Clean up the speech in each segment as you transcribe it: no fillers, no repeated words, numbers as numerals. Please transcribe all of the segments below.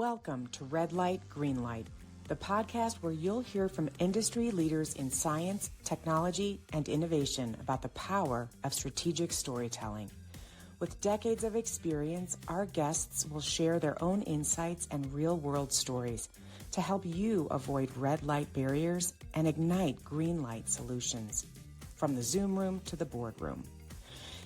Welcome to Red Light, Green Light, the podcast where you'll hear from industry leaders in science, technology, and innovation about the power of strategic storytelling. With decades of experience, our guests will share their own insights and real-world stories to help you avoid red light barriers and ignite green light solutions, from the Zoom room to the boardroom.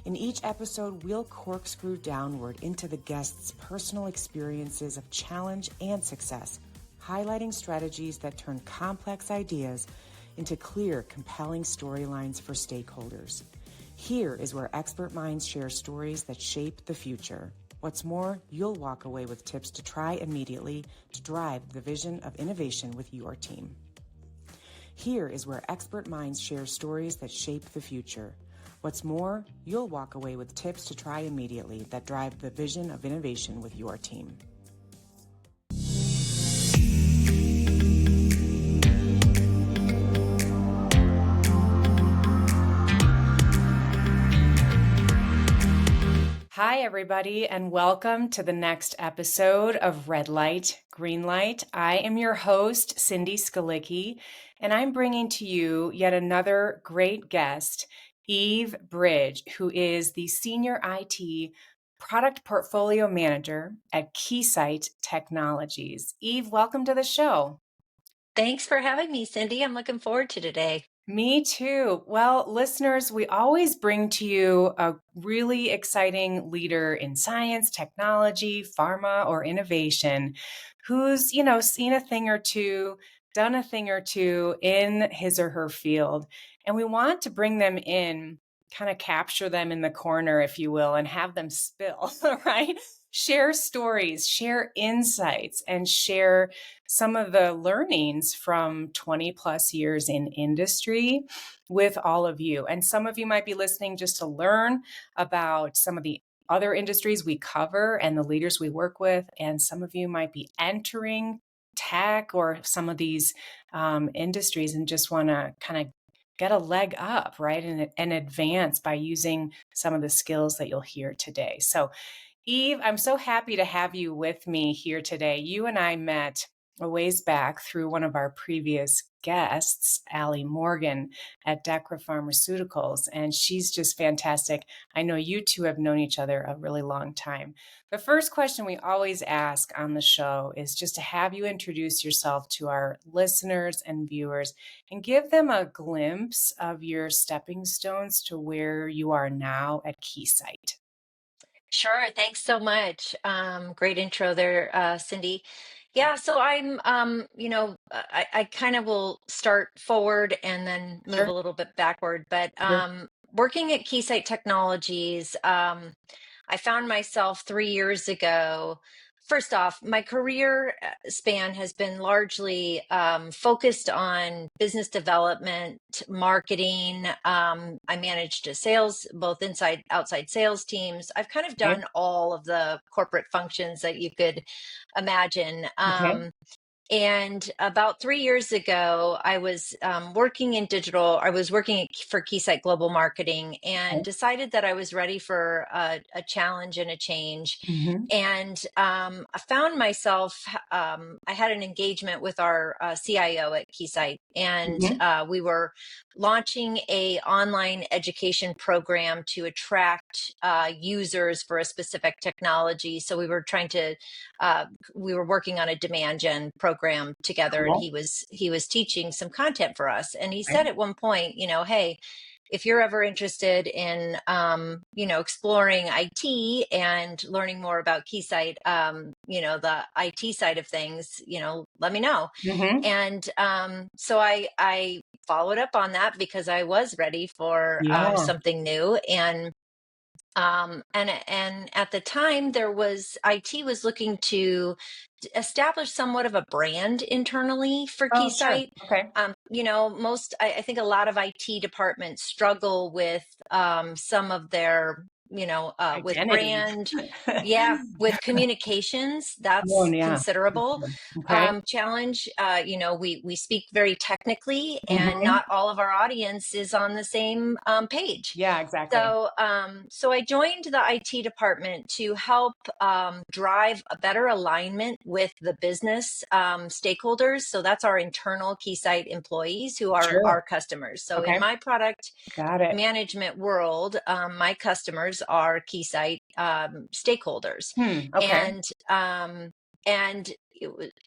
In each episode, we'll corkscrew downward into the guests' personal experiences of challenge and success, highlighting strategies that turn complex ideas into clear, compelling storylines for stakeholders. Here is where expert minds share stories that shape the future. What's more, you'll walk away with tips to try immediately to drive the vision of innovation with your team. Here is where expert minds share stories that shape the future. What's more, you'll walk away with tips to try immediately that drive the vision of innovation with your team. Hi, everybody, and welcome to the next episode of Red Light, Green Light. I am your host, Cindy Skalicky, and I'm bringing to you yet another great guest, Eve Bridge, who is the Senior IT Product Portfolio Manager at Keysight Technologies. Eve, welcome to the show. Thanks for having me, Cindy. I'm looking forward to today. Me too. Well, listeners, we always bring to you a really exciting leader in science, technology, pharma, or innovation who's, seen a thing or two, done a thing or two in his or her field. And we want to bring them in, kind of capture them in the corner, if you will, and have them spill, right? Share stories, share insights, and share some of the learnings from 20 plus years in industry with all of you. And some of you might be listening just to learn about some of the other industries we cover and the leaders we work with. And some of you might be entering tech or some of these industries and just want to kind of get a leg up, right? And advance by using some of the skills that you'll hear today. So Eve, I'm so happy to have you with me here today. You and I met a ways back through one of our previous guests, Allie Morgan at Decra Pharmaceuticals, and she's just fantastic. I know you two have known each other a really long time. The first question we always ask on the show is just to have you introduce yourself to our listeners and viewers and give them a glimpse of your stepping stones to where you are now at Keysight. Sure. Thanks so much. Great intro there, Cindy. Yeah, so I kind of will start forward and then move Sure. a little bit backward. But Sure. working at Keysight Technologies, I found myself 3 years ago. First off, my career span has been largely focused on business development, marketing. I managed sales, both inside, outside sales teams. I've kind of done all of the corporate functions that you could imagine. Okay. And about 3 years ago, I was working in digital. I was working for Keysight Global Marketing and decided that I was ready for a challenge and a change. Mm-hmm. And I found myself, I had an engagement with our CIO at Keysight, and we were launching a online education program to attract users for a specific technology. So we were we were working on a demand gen program together, and he was teaching some content for us. And he said at one point, hey, if you're ever interested in, exploring IT and learning more about Keysight, the IT side of things, let me know. Mm-hmm. And so I followed up on that because I was ready for something new. And at the time, IT was looking to establish somewhat of a brand internally for Keysight. Sure. Okay. I think a lot of IT departments struggle with some of their with Identity. brand. Yeah, with communications, Oh, that's yeah. For considerable sure. Okay. challenge. We speak very technically, and Mhm. not all of our audience is on the same page. Yeah, exactly. So I joined the IT department to help drive a better alignment with the business stakeholders. So that's our internal Keysight employees who are Sure. our customers. So in Okay. my product Got it. management world, my customers are Keysight stakeholders, Okay. and and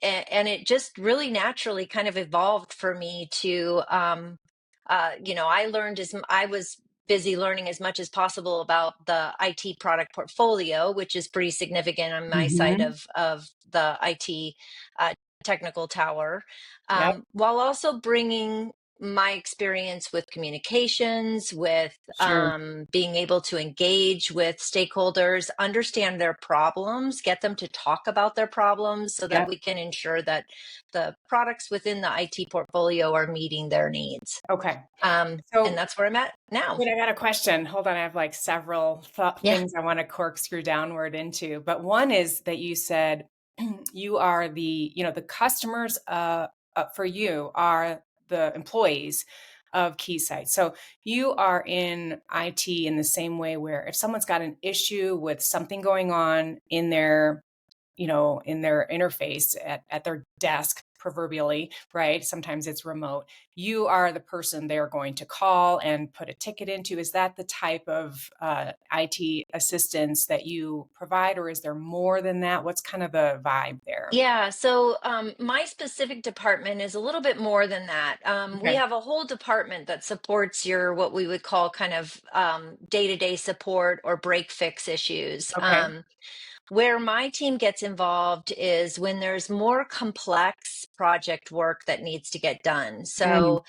and it just really naturally kind of evolved for me to I learned as I was busy learning as much as possible about the IT product portfolio, which is pretty significant on my side Mhm. of the IT uh, technical tower, Yep. while also bringing my experience with communications, with Sure. being able to engage with stakeholders, understand their problems, get them to talk about their problems so that Yep. we can ensure that the products within the IT portfolio are meeting their needs. Okay. And So, that's where I'm at now. wait, I got a question. Hold on. I have like several Yeah. things I want to corkscrew downward into. But one is that you said you are the customers for you are the employees of Keysight. So you are in IT in the same way where if someone's got an issue with something going on in their interface at their desk, proverbially, right? Sometimes it's remote. You are the person they're going to call and put a ticket into. Is that the type of IT assistance that you provide, or is there more than that? What's kind of the vibe there? Yeah, so my specific department is a little bit more than that. We Okay. have a whole department that supports your what we would call kind of day-to-day support or break fix issues. Okay. Where my team gets involved is when there's more complex project work that needs to get done. Mm, So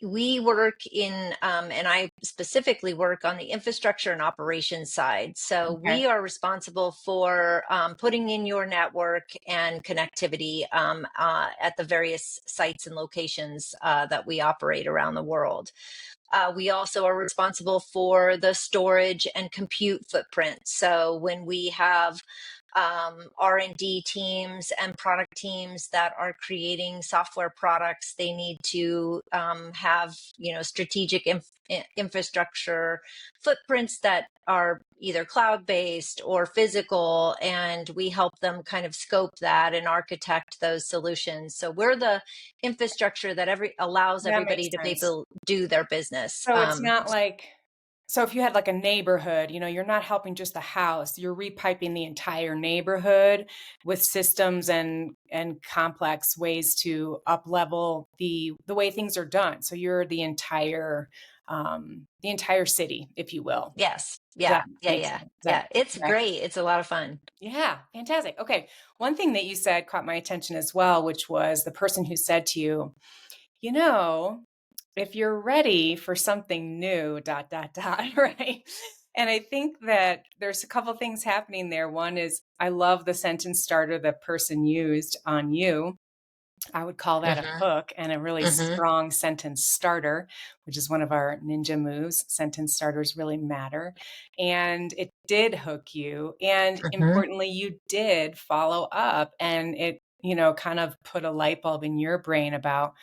we work and I specifically work on the infrastructure and operations side. So okay. we are responsible for putting in your network and connectivity at the various sites and locations that we operate around the world. We also are responsible for the storage and compute footprint. So when we have R&D teams and product teams that are creating software products, they need to have strategic infrastructure footprints that are either cloud-based or physical, and we help them kind of scope that and architect those solutions. So we're the infrastructure that allows That makes everybody to be sense. able to do their business. So it's not like so if you had like a neighborhood, you're not helping just the house, you're repiping the entire neighborhood with systems and complex ways to up level the way things are done. So you're the entire city, if you will. Yes. Does that Yeah. Yeah. make Yeah. sense? Is that Yeah. It's correct? great. It's a lot of fun. Yeah, fantastic. Okay. One thing that you said caught my attention as well, which was the person who said to you, you know, if you're ready for something new, dot, dot, dot, right? And I think that there's a couple things happening there. One is I love the sentence starter the person used on you. I would call that a Hmm. hook and a really Hmm. strong sentence starter, which is one of our ninja moves. Sentence starters really matter. And it did hook you. And Hmm. importantly, you did follow up and it, kind of put a light bulb in your brain about,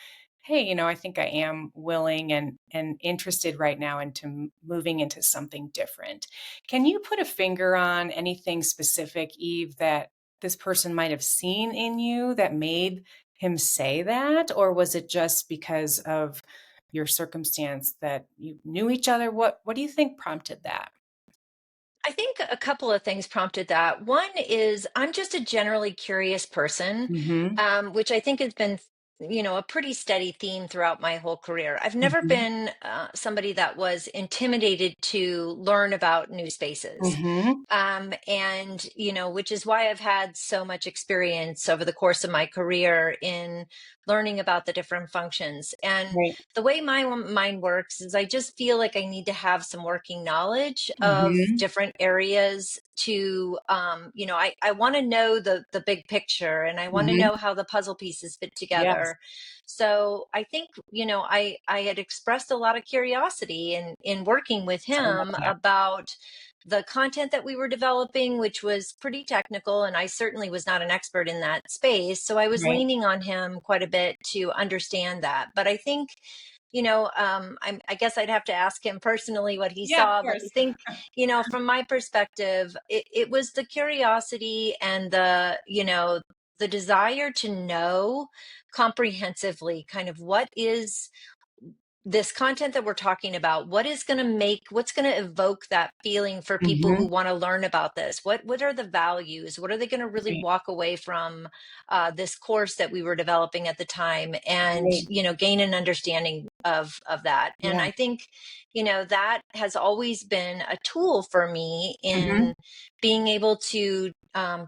hey, I think I am willing and interested right now into moving into something different. Can you put a finger on anything specific, Eve, that this person might have seen in you that made him say that? Or was it just because of your circumstance that you knew each other? What do you think prompted that? I think a couple of things prompted that. One is I'm just a generally curious person, Mhm. which I think has been, a pretty steady theme throughout my whole career. I've never Mhm. been somebody that was intimidated to learn about new spaces. Mhm. And which is why I've had so much experience over the course of my career in learning about the different functions. And Right. the way my mind works is I just feel like I need to have some working knowledge of Mhm. different areas to I want to know the big picture, and I want to Mhm. know how the puzzle pieces fit Yes. together. So I think I had expressed a lot of curiosity in working with I love him that. about the content that we were developing, which was pretty technical, and I certainly was not an expert in that space. So I was Right. leaning on him quite a bit to understand that. But I think, I guess I'd have to ask him personally what he Yeah, of saw. But I course. think, from my perspective, it was the curiosity and the desire to know comprehensively kind of what is this content that we're talking about, what's going to evoke that feeling for people who Hmm. want to learn about this. What are the values? What are they going to really Right. walk away from this course that we were developing at the time, and Right. gain an understanding of that. And Yeah. I think that has always been a tool for me Hmm. in being able to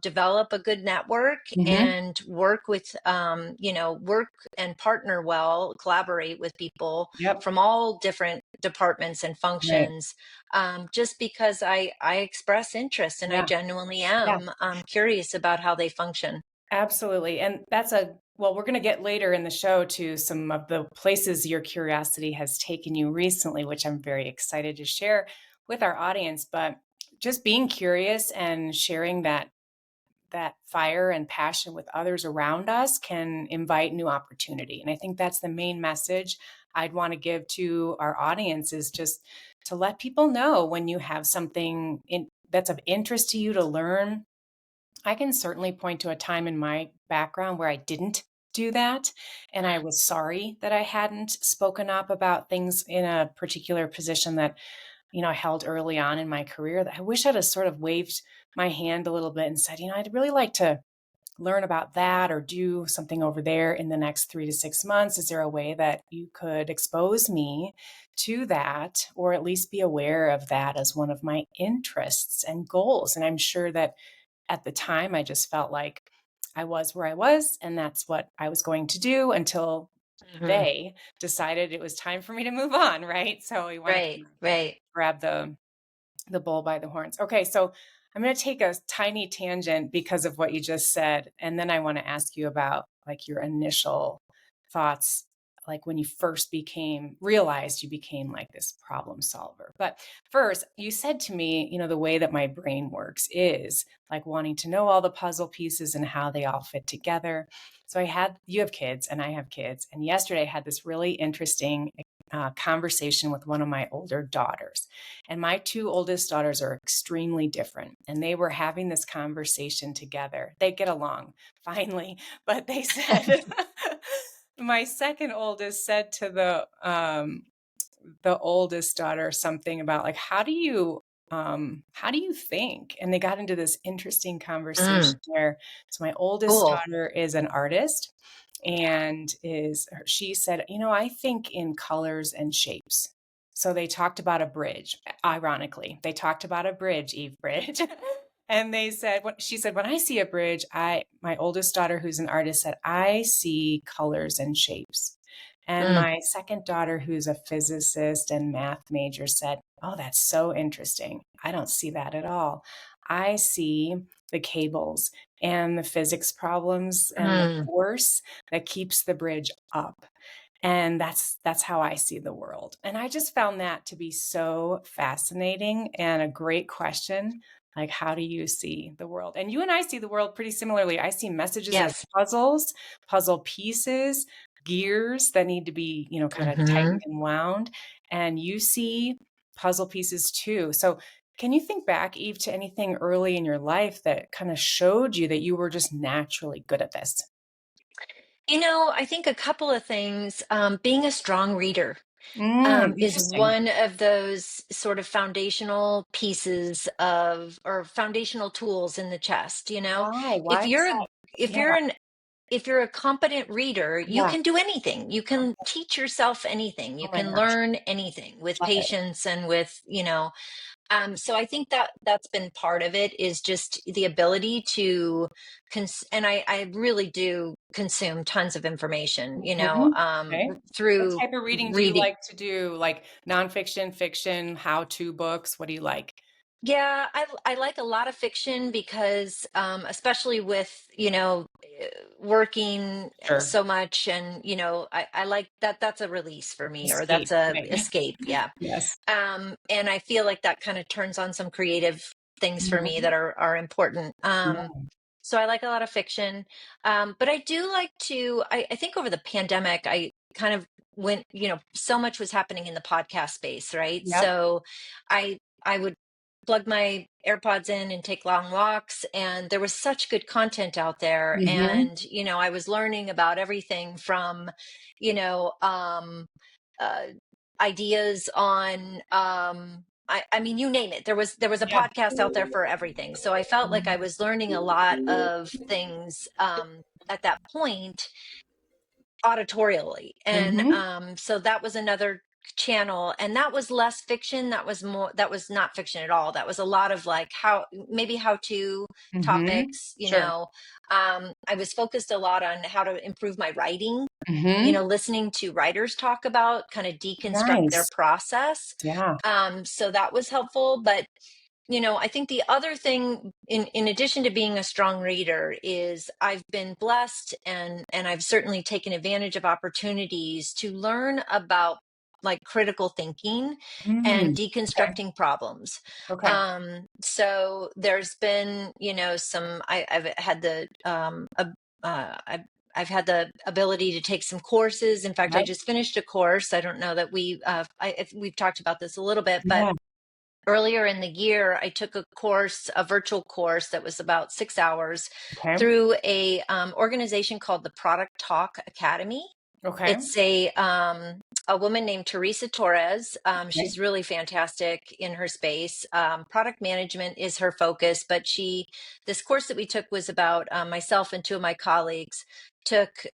develop a good network Hmm. and work with work and partner well, collaborate with people Yep. from all different departments and Right. functions, just because I express interest and I Yeah. genuinely Yeah. am curious about how they function. Absolutely. And well, we're going to get later in the show to some of the places your curiosity has taken you recently, which I'm very excited to share with our audience. But just being curious and sharing that fire and passion with others around us can invite new opportunity. And I think that's the main message I'd want to give to our audience, is just to let people know when you have something that's of interest to you to learn. I can certainly point to a time in my background where I didn't do that. And I was sorry that I hadn't spoken up about things in a particular position that, I held early on in my career. That I wish I'd have sort of waved my hand a little bit and said, I'd really like to learn about that or do something over there in the next 3 to 6 months. Is there a way that you could expose me to that, or at least be aware of that as one of my interests and goals? And I'm sure that at the time, I just felt like I was where I was, and that's what I was going to do until Hmm. they decided it was time for me to move on, right? So we want to Right, kind of right. grab the bull by the horns. Okay, so I'm going to take a tiny tangent because of what you just said, and then I want to ask you about like your initial thoughts, like when you first realized you became like this problem solver. But first, you said to me, the way that my brain works is like wanting to know all the puzzle pieces and how they all fit together. So you have kids and I have kids, and yesterday I had this really interesting conversation with one of my older daughters. And my two oldest daughters are extremely different. And they were having this conversation together. They get along finally, but they said, my second oldest said to the oldest daughter something about like, how do you think? And they got into this interesting Mm, conversation where, so my oldest cool. daughter is an artist, and she said, I think in colors and shapes. So they talked about a bridge. Ironically, they talked about a bridge, Eve Bridge. And she said, when I see a bridge, my oldest daughter, who's an artist, said, I see colors and shapes. And Mm, my second daughter, who's a physicist and math major, said, oh, that's so interesting. I don't see that at all. I see the cables and the physics problems and the mm, force that keeps the bridge up. And that's how I see the world. And I just found that to be so fascinating and a great question. Like, how do you see the world? And you and I see the world pretty similarly. I see messages as yes. puzzles, puzzle pieces, gears that need to be, kind of Hmm. tightened and wound. And you see puzzle pieces too. So can you think back, Eve, to anything early in your life that kind of showed you that you were just naturally good at this? I think a couple of things. Being a strong reader is Interesting. one of those sort of foundational pieces or foundational tools in the chest. Why? If Why is you're a, that? if Yeah, you're an if you're a competent reader, you yeah. can do anything. You can teach yourself anything. You Oh my can gosh, learn anything with love it. patience and with, so I think that that's been part of it, is just the ability to and I really do consume tons of information, Mhm. Okay. What through type of reading do you reading. like to do? Like nonfiction, fiction, how-to books? What do you like? Yeah, I like a lot of fiction because, especially with working Sure. so much, and I like that. That's a release for me, or that's Escape. a Right. escape. Yeah. Yes. And I feel like that kind of turns on some creative things for me Mhm. that are important. Yeah. So I like a lot of fiction. But I do like to, I think over the pandemic, I kind of went, so much was happening in the podcast space, right? Yep. So I would plug my AirPods in and take long walks, and there was such good content out there. Mhm. And, I was learning about everything from, you know, uh, ideas on, I mean, you name it. There was a Yeah. podcast out there for everything. So I felt like I was learning a lot of things at that point auditorially. And Mhm. so that was another channel, and that was less fiction. That was not fiction at all. That was a lot of like how to Mhm. topics. Sure. I was focused a lot on how to improve my writing, Mhm. listening to writers talk about, kind of deconstruct their Nice. process. Yeah. So that was helpful. But I think the other thing, in addition to being a strong reader, is I've been blessed, and I've certainly taken advantage of opportunities to learn about like critical thinking and Okay. deconstructing problems. Okay. So there's been, I've had the I've had the ability to take some courses. In fact, I Yep. just finished a course. I don't know that if we've talked about this a little bit, but Yeah. earlier in the year, I took a virtual course that was about 6 hours Okay. through a organization called the Product Talk Academy. Okay. It's a woman named Teresa Torres. Okay. She's really fantastic in her space. Product management is her focus, but this course that we took was about myself and two of my colleagues took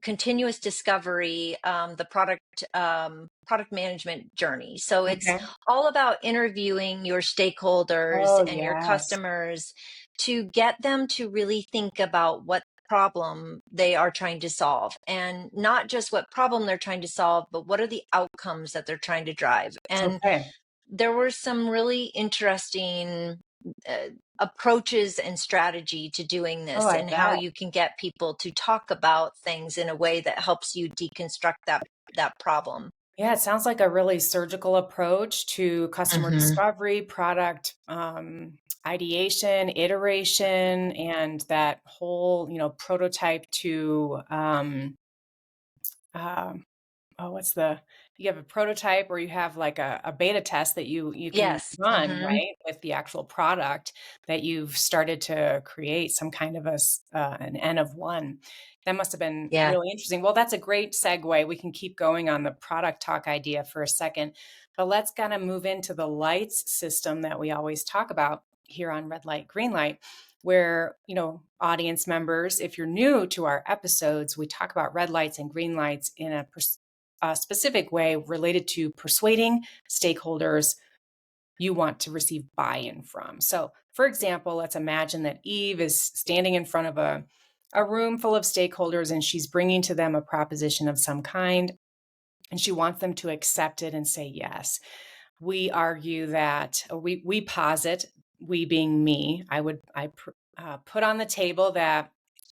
continuous discovery, the product management journey. So it's Okay. all about interviewing your stakeholders Oh, and your yes. customers to get them to really think about what problem they are trying to solve, and not just what problem they're trying to solve, but what are the outcomes that they're trying to drive. And Okay. there were some really interesting uh, approaches and strategy to doing Oh, this, I and how bet. you can get people to talk about things in a way that helps you deconstruct that problem. Yeah, it sounds like a really surgical approach to customer Hmm. discovery, product ideation, iteration, and that whole, prototype to um, oh, what's the you have a prototype or you have like a beta test that you can Yes. run, Hmm. right, with the actual product that you've started to create some kind of an N of one. That must have been Yeah. really interesting. Well, that's a great segue. We can keep going on the product talk idea for a second, but let's kind of move into the lights system that we always talk about here on Red Light, Green Light, where, audience members, if you're new to our episodes, we talk about red lights and green lights in a specific way related to persuading stakeholders you want to receive buy-in from. So, for example, let's imagine that Eve is standing in front of a room full of stakeholders and she's bringing to them a proposition of some kind and she wants them to accept it and say yes. We argue that, or we posit, we being me, I put on the table that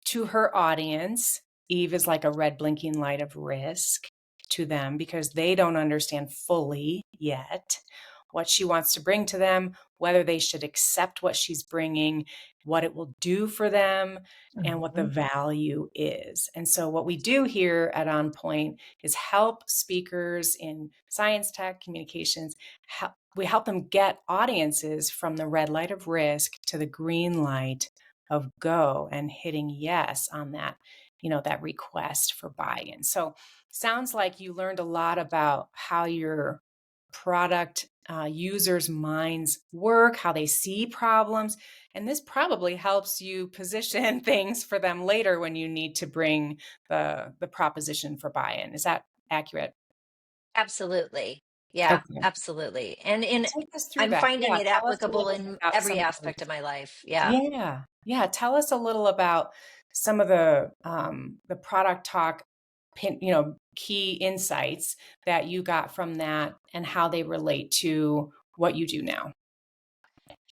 to her audience, Eve is like a red blinking light of risk to them because they don't understand fully yet what she wants to bring to them, whether they should accept what she's bringing, what it will do for them, and what the Hmm. value is. And so, what we do here at On Point is help speakers in science, tech, communications. We help them get audiences from the red light of risk to the green light of go and hitting yes on that request for buy-in. So sounds like you learned a lot about how your product users' minds work, how they see problems, and this probably helps you position things for them later when you need to bring the proposition for buy-in. Is that accurate? Absolutely. Yeah, Okay. absolutely. And Take us through I'm that. finding Yeah, it tell us a applicable little bit in about every some of aspect those. of my life. Yeah. Yeah. Yeah, tell us a little about some of the product talk key insights that you got from that and how they relate to what you do now.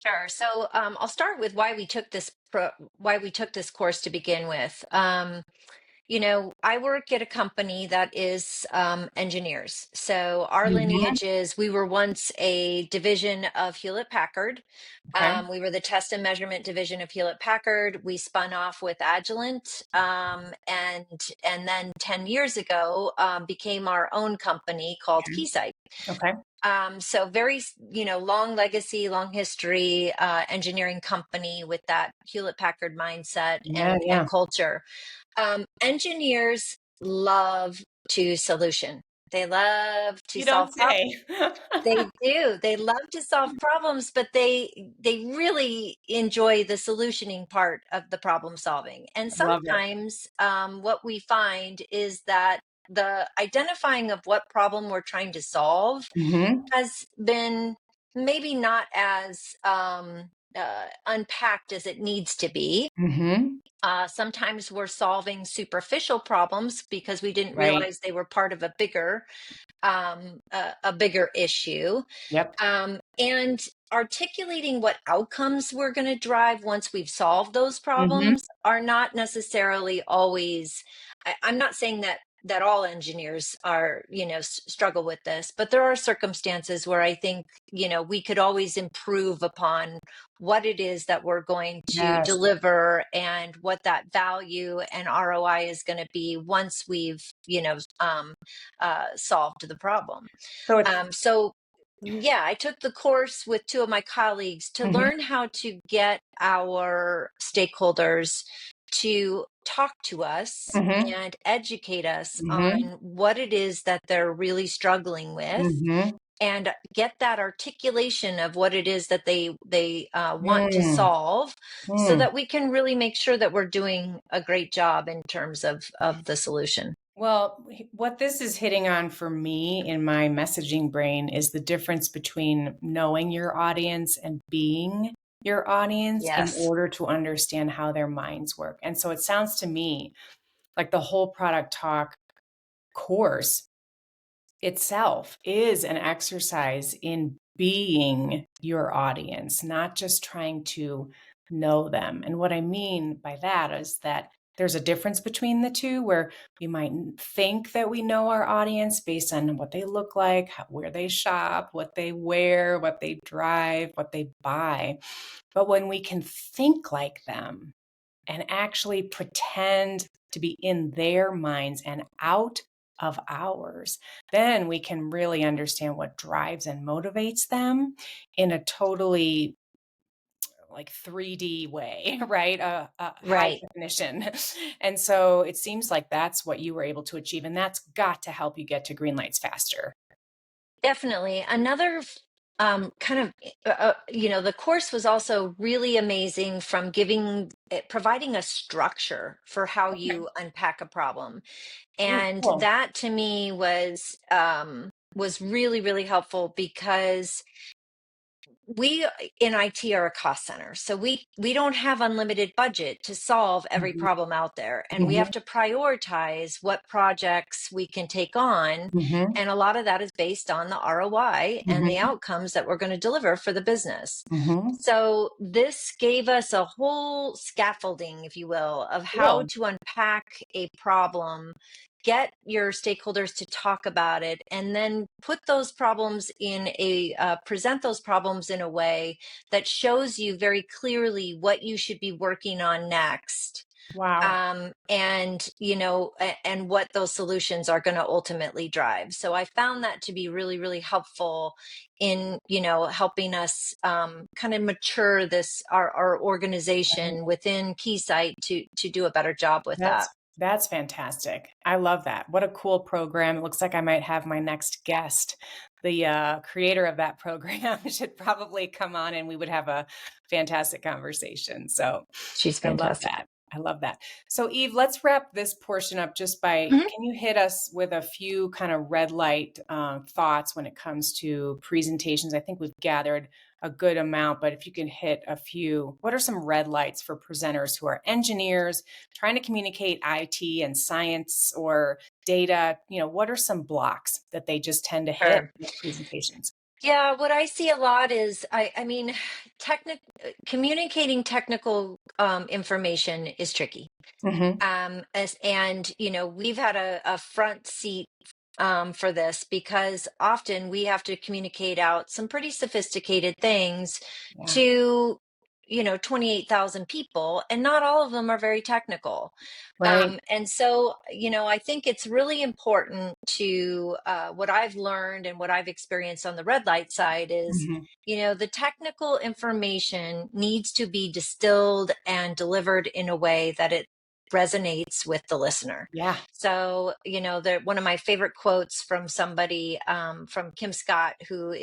Sure. So I'll start with why we took this why we took this course to begin with. I work at a company that is engineers. So our Mhm. lineage is we were once a division of Hewlett Packard. Okay. We were the test and measurement division of Hewlett Packard. We spun off with Agilent, and then 10 years ago became our own company called Keysight. Okay. So very, long legacy, long history, engineering company with that Hewlett Packard mindset Yeah, and yeah. culture. Engineers love to solution. They love to You solve don't problems. say. They do. They love to solve problems, but they really enjoy the solutioning part of the problem solving. And I love it. sometimes what we find is that the identifying of what problem we're trying to solve Mhm. has been maybe not as unpacked as it needs to be. Mhm. Sometimes we're solving superficial problems because we didn't Right. realize they were part of a bigger issue, Yep. and articulating what outcomes we're going to drive once we've solved those Mhm. problems are not necessarily always. I'm not saying that all engineers are, struggle with this, but there are circumstances where I think, we could always improve upon what it is that we're going to Yes. deliver and what that value and ROI is going to be once we've, solved the problem. So it's So yeah, I took the course with two of my colleagues to Mhm. learn how to get our stakeholders to talk to us Mhm. and educate us Mhm. on what it is that they're really struggling with, Mhm. and get that articulation of what it is that they want to Mm. solve, so Mm. that we can really make sure that we're doing a great job in terms of the solution. Well, what this is hitting on for me in my messaging brain is the difference between knowing your audience and being your audience in Yes. order to understand how their minds work. And so it sounds to me like the whole product talk course itself is an exercise in being your audience, not just trying to know them. And what I mean by that is that there's a difference between the two where we might think that we know our audience based on what they look like, where they shop, what they wear, what they drive, what they buy. But when we can think like them, and actually pretend to be in their minds and out of ours, then we can really understand what drives and motivates them in a totally like 3D way, right? A high Right. definition. And so it seems like that's what you were able to achieve. And that's got to help you get to green lights faster. Definitely. Another kind of, the course was also really amazing from providing a structure for how Okay. you unpack a problem. Ooh, And cool. that to me was really, really helpful because we in IT are a cost center. So we don't have unlimited budget to solve every Mhm. problem out there. And we have Mhm. to prioritize what projects we can take on. Mhm. And a lot of that is based on the ROI and the Mhm. outcomes that we're going to deliver for the business. Mhm. So this gave us a whole scaffolding, if you will, of how Cool. to unpack a problem, get your stakeholders to talk about it, and then present those problems in a way that shows you very clearly what you should be working on next. Wow. And and what those solutions are going to ultimately drive. So I found that to be really, really helpful in helping us kind of mature our Right. organization within Keysight to do a better job with that. That's fantastic. I love that. What a cool program. It looks like I might have my next guest. The creator of that program should probably come on and we would have a fantastic conversation. So She's I love fantastic. that. I love that. So Eve, let's wrap this portion up just by, Mhm. can you hit us with a few kind of red light thoughts when it comes to presentations? I think we've gathered a good amount, but if you can hit a few, what are some red lights for presenters who are engineers trying to communicate IT and science or data? What are some blocks that they just tend to hit Sure. with presentations? Yeah, what I see a lot is, I mean, communicating technical information is tricky. Hmm. And we've had a front seat for this because often we have to communicate out some pretty sophisticated things Yeah. to 28,000 people, and not all of them are very technical. Right. And so I think it's really important to what I've learned and what I've experienced on the red light side is Hmm. the technical information needs to be distilled and delivered in a way that it resonates with the listener. Yeah. So, one of my favorite quotes from somebody, from Kim Scott, who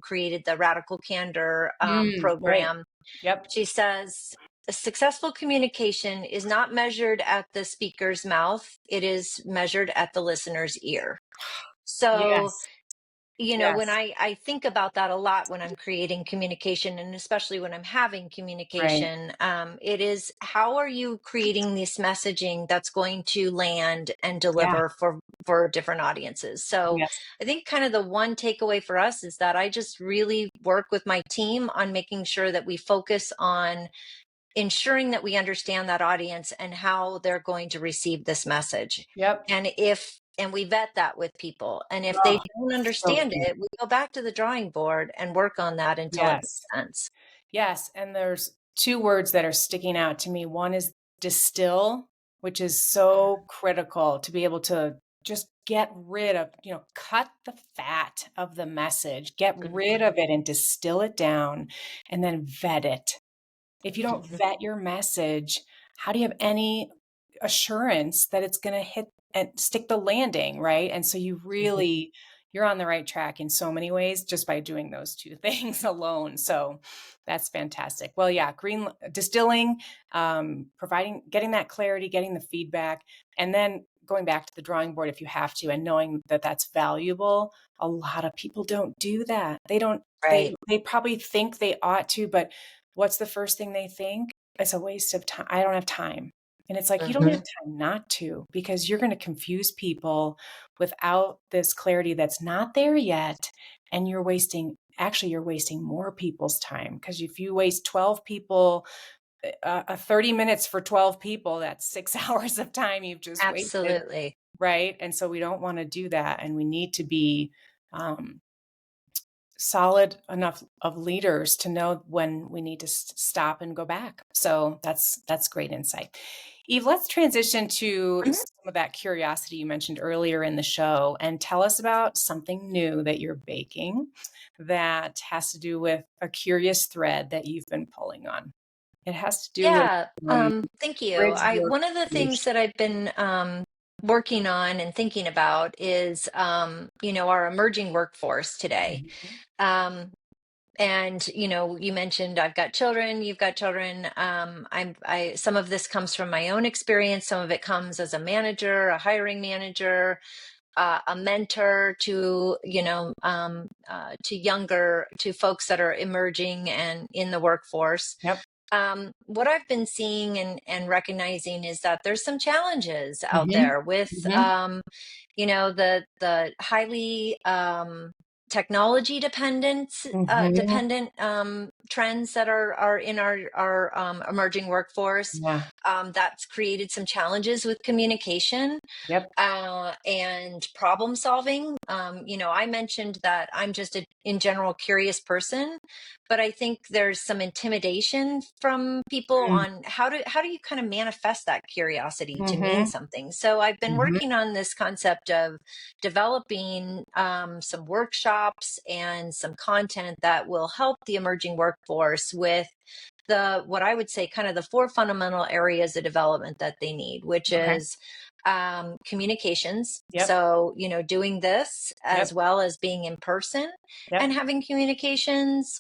created the Radical Candor Right. program. Yep. She says, "A successful communication is not measured at the speaker's mouth; it is measured at the listener's ear." So, Yes. when Yes. I think about that a lot when I'm creating communication, and especially when I'm having Right. communication, it is, how are you creating this messaging that's going to land and Yeah. deliver for different audiences? So Yes. I think kind of the one takeaway for us is that I just really work with my team on making sure that we focus on ensuring that we understand that audience and how they're going to receive this message. Yep. And we vet that with people. And if they Oh, don't so understand key. it, we go back to the drawing board and work on that until it Yes. makes sense. Yes, and there's two words that are sticking out to me. One is distill, which is so critical to be able to just get rid of, cut the fat of the message, get rid Mhm. of it and distill it down and then vet it. If you don't Mhm. vet your message, how do you have any assurance that it's going to hit and stick the landing, right? And so you're on the right track in so many ways just by doing those two things alone. So that's fantastic. Well, yeah, distilling, providing, getting that clarity, getting the feedback, and then going back to the drawing board if you have to, and knowing that that's valuable. A lot of people don't do that. They don't. Right. They probably think they ought to, but what's the first thing they think? It's a waste of time. I don't have time. And it's like, you don't have Mhm. time not to, because you're going to confuse people without this clarity that's not there yet. And you're wasting more people's time. Because if you waste 12 people, 30 minutes for 12 people, that's 6 hours of time you've just wasted. Absolutely. Right. And so we don't want to do that. And we need to be, um, solid enough of leaders to know when we need to stop and go back. So that's great insight. Eve, let's transition to Mhm. some of that curiosity you mentioned earlier in the show and tell us about something new that you're baking that has to do with a curious thread that you've been pulling on. It has to do with Yeah. Thank you. bridge I work One of the things solution. that I've been working on and thinking about is our emerging workforce today. Mhm. Um, and you mentioned I've got children, you've got children. I Some of this comes from my own experience, some of it comes as a manager, a hiring manager, a mentor to to folks that are emerging and in the workforce. Yep. What I've been seeing and recognizing is that there's some challenges out Hmm. there with, Hmm. the highly technology Hmm. dependent trends that are in our emerging workforce. Yeah. That's created some challenges with communication Yep. and problem solving. I mentioned that I'm just in general, curious person, but I think there's some intimidation from people on how do you kind of manifest that curiosity to mean Mm-hmm. something. So I've been Hmm. working on this concept of developing some workshops and some content that will help the emerging workforce with what I would say kind of the four fundamental areas of development that they need, which Okay. is communications. Yep. So, doing this as Yep. well as being in person and Yep. having communications,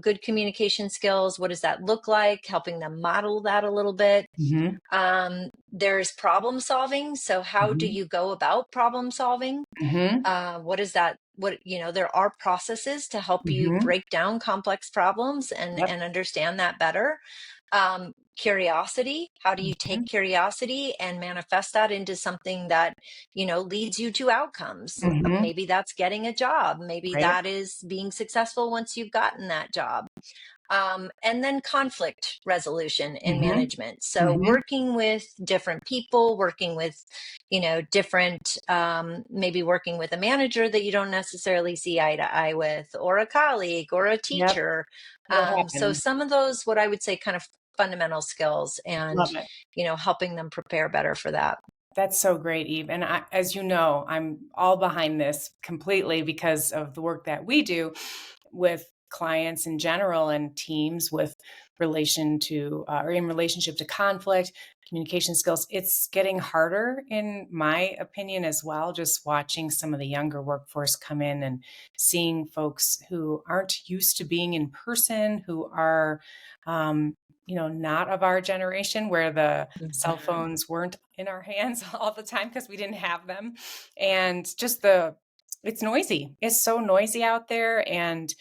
good communication skills. What does that look like? Helping them model that a little bit. Mhm. There's problem solving. So, how do Mhm. you go about problem solving? Mhm. What is that? There are processes to help you Mhm. break down complex problems and Yep. understand that better. Curiosity. How do you take Mhm. curiosity and manifest that into something that, leads you to outcomes? Mhm. Maybe that's getting a job. Maybe Right. that is being successful once you've gotten that job. And then conflict resolution and Mhm. management. So Mhm. working with different people, working with, different, maybe working with a manager that you don't necessarily see eye to eye with, or a colleague or a Yep. teacher. It'll So happen. some of those, what I would say, kind of fundamental skills, and, Love it. helping them prepare better for that. That's so great, Eve. And as you know, I'm all behind this completely because of the work that we do with clients in general and teams with relation to or in relationship to conflict, communication skills. It's getting harder, in my opinion, as well. Just watching some of the younger workforce come in and seeing folks who aren't used to being in person, who are, um, not of our generation where the cell Mhm. phones weren't in our hands all the time because we didn't have them. And just it's noisy. It's so noisy out there, and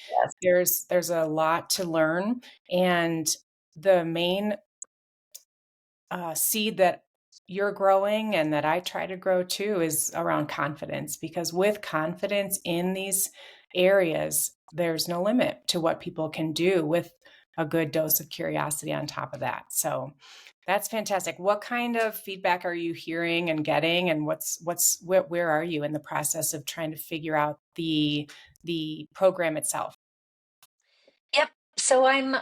Yes. there's a lot to learn. And the main seed that you're growing and that I try to grow too is around confidence, because with confidence in these areas, there's no limit to what people can do with a good dose of curiosity on top of that. So that's fantastic. What kind of feedback are you hearing and getting, and where are you in the process of trying to figure out the program itself? Yep. So I'm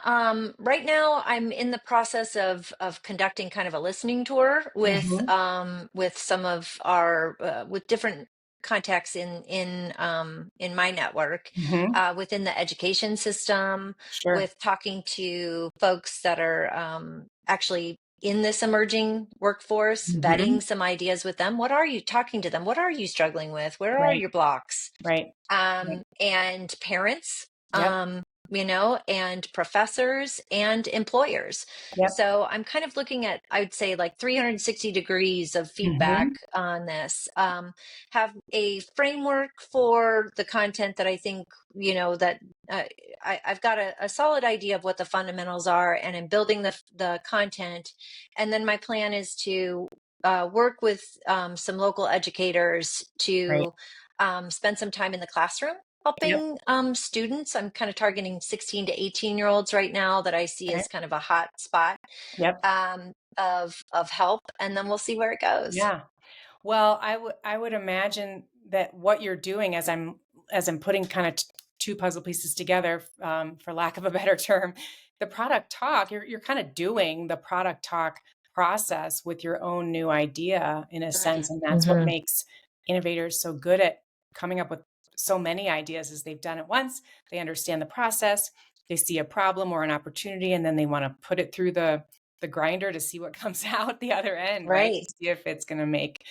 right now I'm in the process of conducting kind of a listening tour Mhm. with some of our with different contacts in my network Mhm. within the education system, Sure. with talking to folks that are actually in this emerging workforce, Mhm. vetting some ideas with them. What are you talking to them? What are you struggling with? Where are Right. your blocks? Right. Right. And parents, Yep. and professors and employers. Yep. So I'm kind of looking at, I would say, like 360 degrees of feedback Mhm. on this. Have a framework for the content that I think, that uh, I've got a solid idea of what the fundamentals are, and I'm building the content. And then my plan is to work with some local educators Right. to spend some time in the classroom Yep. helping students. I'm kind of targeting 16 to 18-year-olds right now that I see Okay. as kind of a hot spot Yep. of help, and then we'll see where it goes. Yeah. Well, I would imagine that what you're doing, as I'm putting kind of two puzzle pieces together, for lack of a better term, the product talk. You're kind of doing the product talk process with your own new idea in a sense, and that's what Mm-hmm. makes innovators so good at coming up with so many ideas. Is they've done it once, they understand the process, they see a problem or an opportunity, and then they want to put it through the grinder to see what comes out the other end, right? To Right. see if it's going to make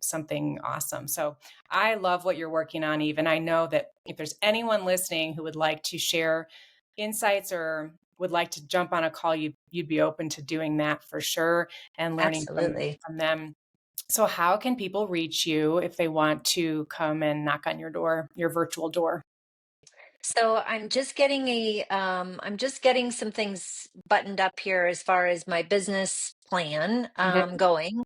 something awesome. So I love what you're working on, Eve. And I know that if there's anyone listening who would like to share insights or would like to jump on a call, you'd be open to doing that for sure, and learning Absolutely. from them. So how can people reach you if they want to come and knock on your door, your virtual door? So I'm just getting some things buttoned up here as far as my business plan Mhm. going.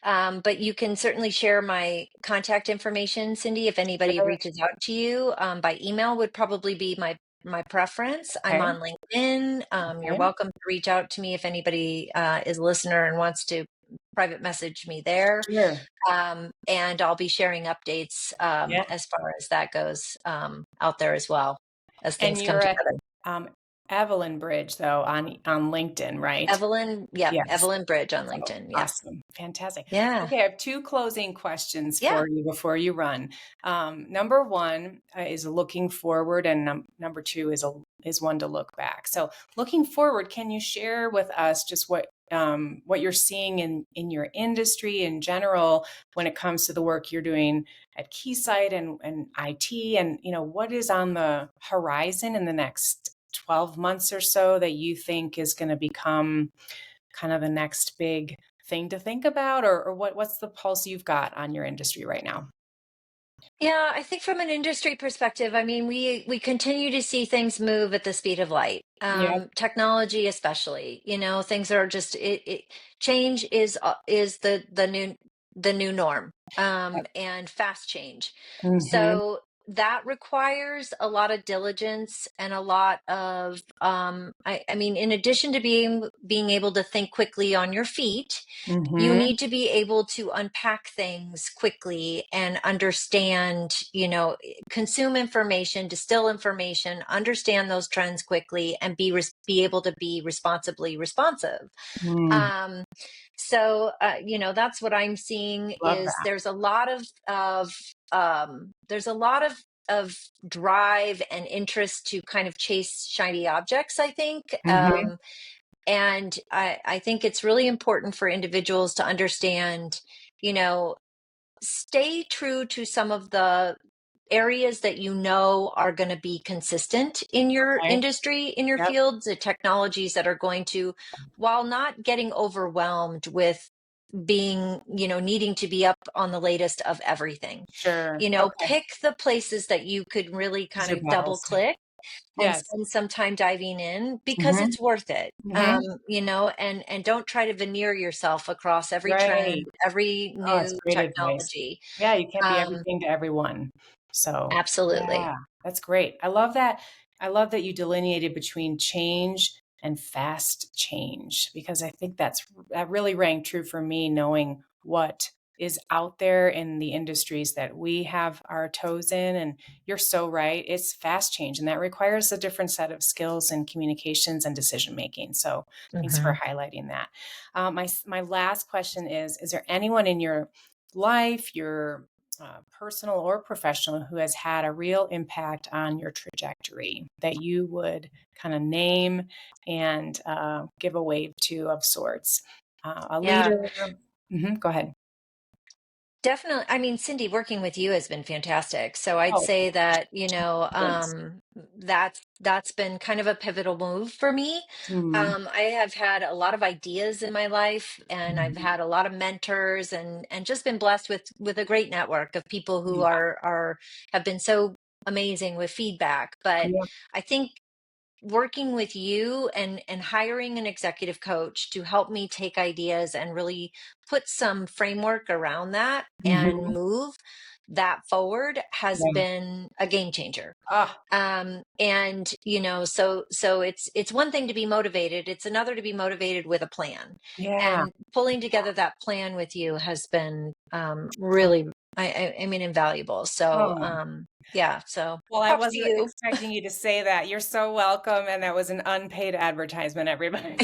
But you can certainly share my contact information, Cindy, if anybody Sure. reaches out to you by email would probably be my preference. I'm Okay. on LinkedIn. You're Okay. welcome to reach out to me if anybody is a listener and wants to private message me there. Sure. And I'll be sharing updates Yeah. as far as that goes out there as well as And things come you're at together. um, Evelyn Bridge, though, on LinkedIn, right? Evelyn, yep, Yes. Evelyn Bridge on So LinkedIn. Yep. awesome. Fantastic. Yeah. Okay, I have two closing questions Yeah. for you before you run. Number one is looking forward, and number two is one to look back. So, looking forward, can you share with us just what you're seeing in your industry in general when it comes to the work you're doing at Keysight and IT, and what is on the horizon in the next 12 months or so that you think is going to become kind of the next big thing to think about, or what's the pulse you've got on your industry right now? Yeah, I think from an industry perspective, I mean, we continue to see things move at the speed of light. Yep. Technology, especially, things are just change is the new norm, Yep. and fast change. Mm-hmm. So that requires a lot of diligence and a lot of, I mean, in addition to being able to think quickly on your feet, you Mm-hmm. need to be able to unpack things quickly and understand, consume information, distill information, understand those trends quickly, and be able to be responsibly responsive. Mm. um that's what I'm seeing, Love is that. there's a lot of drive and interest to kind of chase shiny objects, I think. Mm-hmm. And I think it's really important for individuals to understand, you know, stay true to some of the areas that are going to be consistent in your Okay. industry, in your Yep. fields, the technologies that are going to, while not getting overwhelmed with being, needing to be up on the latest of everything. Sure. Okay. Pick the places that you could really These kind are of double battles. click and Yes. spend some time diving in, because Mm-hmm. it's worth it. Mm-hmm. And don't try to veneer yourself across every trend, Right. every Oh, it's new great advice. technology. Yeah, you can't be Um, everything to everyone. So, yeah, absolutely. that's great. I love that. I love that you delineated between change and fast change because I think that really rang true for me, knowing what is out there in the industries that we have our toes in. And you're so right. It's fast change, and that requires a different set of skills and communications and decision making. So, thanks for Mhm. highlighting that. My last question is there anyone in your life, your personal or professional, who has had a real impact on your trajectory that you would kind of name and give a wave to of sorts? A Yeah. leader. Go ahead. Definitely. I mean, Cindy, working with you has been fantastic. So I'd Oh, say that, thanks. that's been kind of a pivotal move for me. Mm, I have had a lot of ideas in my life, and I've mhm. had a lot of mentors, and just been blessed with a great network of people who Yeah, are have been so amazing with feedback. But yeah. I think working with you and hiring an executive coach to help me take ideas and really put some framework around that and Mhm. move that forward has Yeah. been a game changer. Ah, And so it's one thing to be motivated, it's another to be motivated with a plan. yeah. And pulling together that plan with you has been really, I mean, invaluable. So Oh. yeah, so Well, I props to wasn't you. expecting you to say that. You're so welcome, and that was an unpaid advertisement, everybody.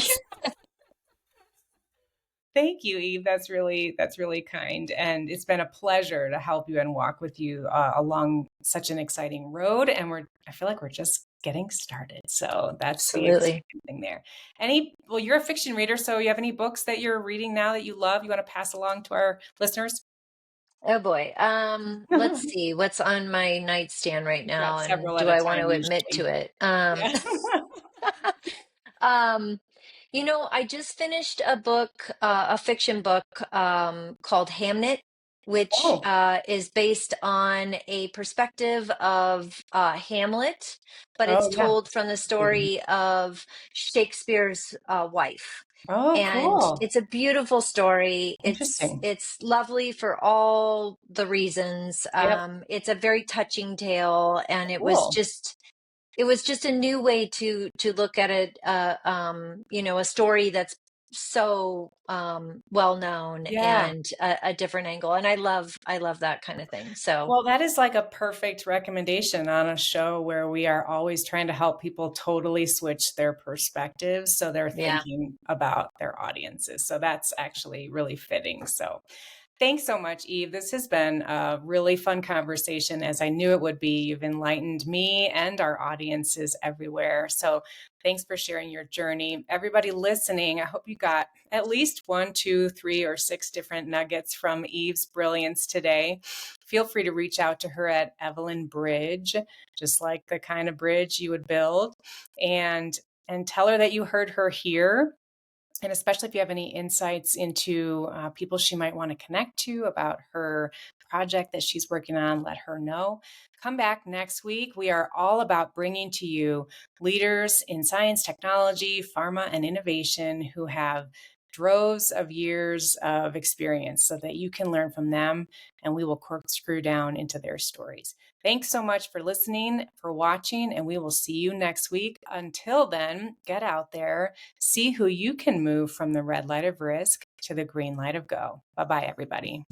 Thank you, Eve. That's really kind, and it's been a pleasure to help you and walk with you along such an exciting road. And I feel like we're just getting started. So that's the Absolutely. exciting thing there. Well, you're a fiction reader, so you have any books that you're reading now that you love? You want to pass along to our listeners? Oh boy. Let's see what's on my nightstand right Got now, and several at do a I want time, to admit to usually. it? Yeah. Um, I just finished a book, a fiction book, called Hamnet, which Oh, is based on a perspective of Hamlet, but it's oh, yeah. told from the story of Shakespeare's wife. Oh, And cool. it's a beautiful story. It's Interesting. it's lovely for all the reasons. Yep. It's a very touching tale, and Cool. it was just a new way to look at it, a story that's so well known, Yeah. and a different angle. And I love that kind of thing. So Well, that is like a perfect recommendation on a show where we are always trying to help people totally switch their perspectives so they're yeah, thinking about their audiences. So that's actually really fitting. So thanks so much, Eve. This has been a really fun conversation, as I knew it would be. You've enlightened me and our audiences everywhere. So thanks for sharing your journey. Everybody listening, I hope you got at least one, two, three, or six different nuggets from Eve's brilliance today. Feel free to reach out to her at Evelyn Bridge, just like the kind of bridge you would build, and tell her that you heard her here And especially if you have any insights into people she might want to connect to about her project that she's working on, let her know. Come back next week. We are all about bringing to you leaders in science, technology, pharma, and innovation who have droves of years of experience so that you can learn from them, and we will corkscrew down into their stories. Thanks so much for listening, for watching, and we will see you next week. Until then, get out there, see who you can move from the red light of risk to the green light of go. Bye-bye, everybody.